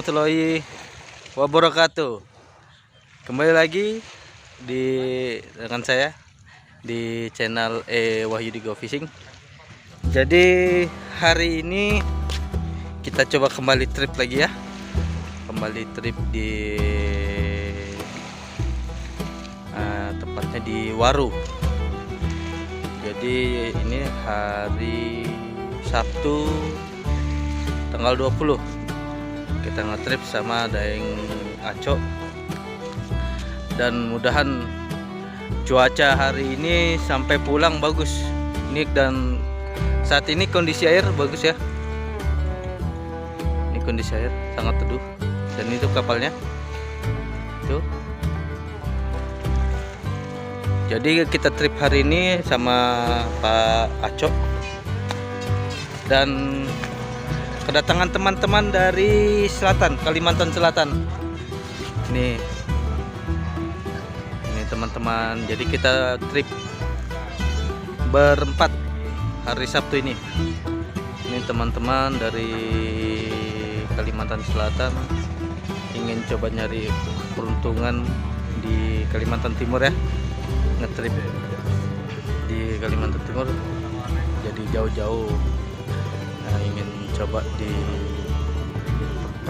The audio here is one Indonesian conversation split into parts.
warahmatullahi wabarakatuh. Kembali lagi dengan saya di channel Wahyudi Go Fishing. Jadi hari ini kita coba kembali trip lagi ya. Kembali trip di tepatnya di Waru. Jadi ini hari Sabtu tanggal 20 kita ngetrip sama Daeng Aco, dan mudahan cuaca hari ini sampai pulang bagus ini, dan saat ini kondisi air bagus ya. Ini kondisi air sangat teduh, dan itu kapalnya tuh. Jadi kita trip hari ini sama Pak Aco, dan kedatangan teman-teman dari selatan, Kalimantan Selatan. Ini teman-teman. Jadi kita trip berempat hari Sabtu ini. Ini teman-teman dari Kalimantan Selatan ingin coba nyari peruntungan di Kalimantan Timur ya, ngetrip di Kalimantan Timur. Jadi jauh-jauh ingin coba di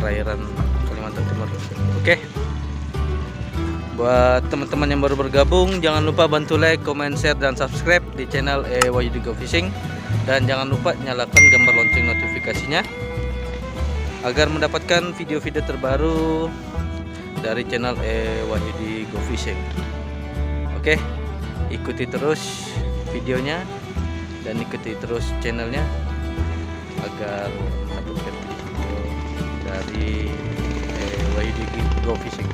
perairan Kalimantan Timur. Oke. Buat teman-teman yang baru bergabung, jangan lupa bantu like, comment, share, dan subscribe di channel Wahyudi Go Fishing, dan jangan lupa nyalakan gambar lonceng notifikasinya agar mendapatkan video-video terbaru dari channel Wahyudi Go Fishing. Oke, ikuti terus videonya dan ikuti terus channelnya agar mendapatkan video dari Wahyudi Go Fishing.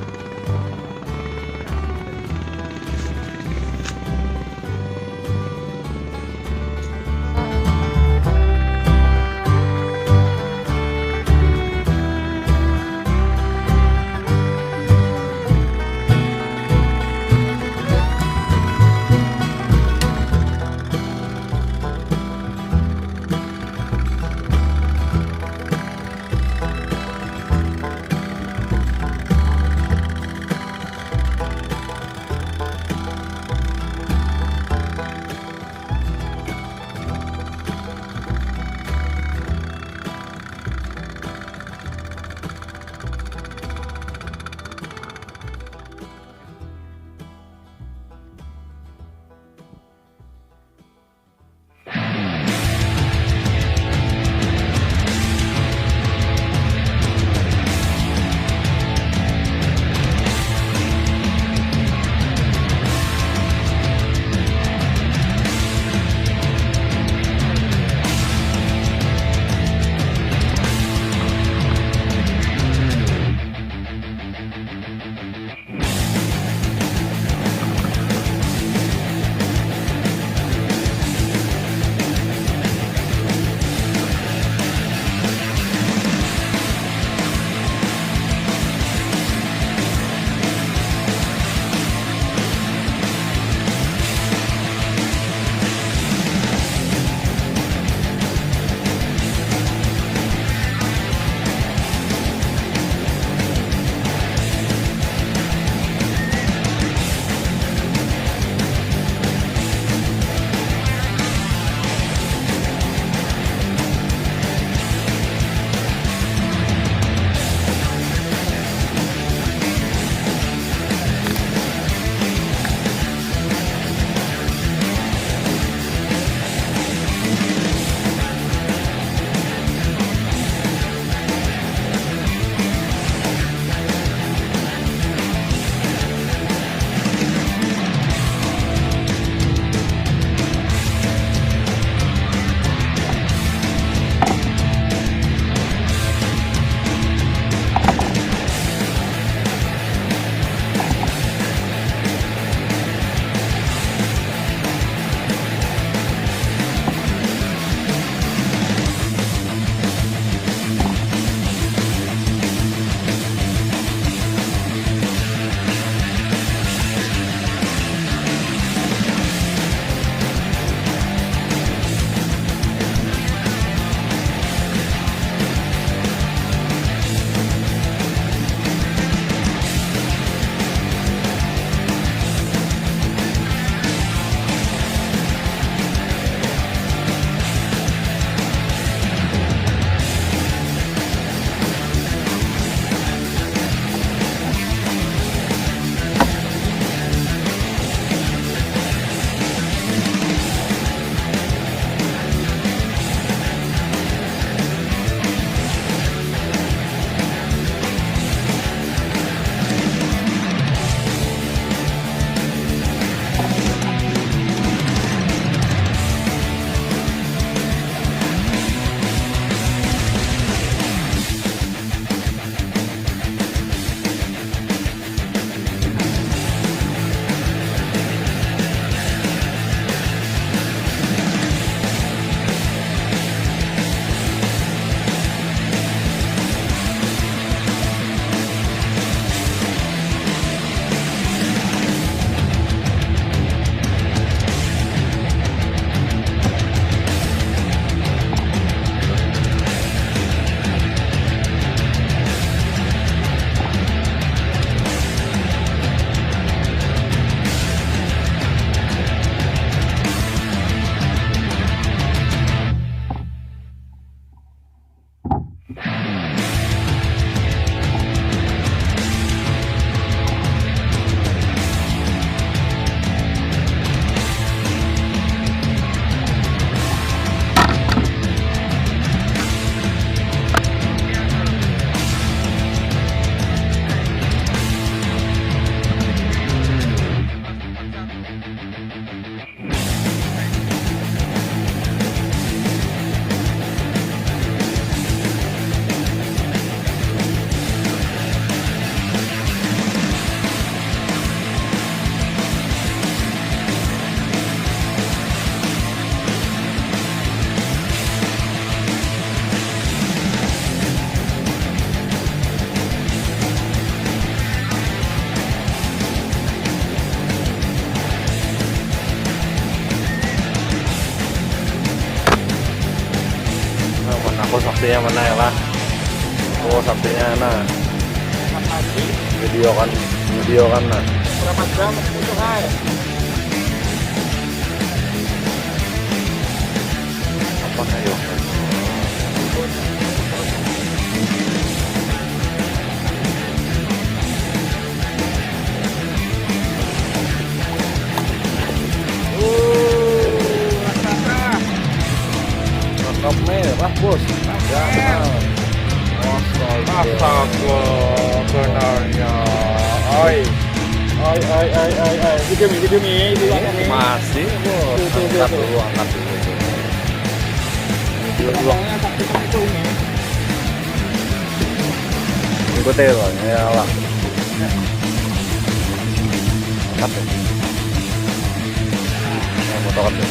saktinya mana ya lah? Oh saktinya nah. Video kan nah. Berapa jam itu hai? Apa kayo? Rekam merah bos. Ya. Astaga, benarnya. Video mi, itu ini. Masih bos. Angkat dulu. Video dulu. Ikutin loh, ya lah. Angkat deh. Motor deh.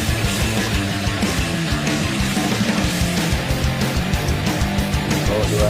Oh, dua.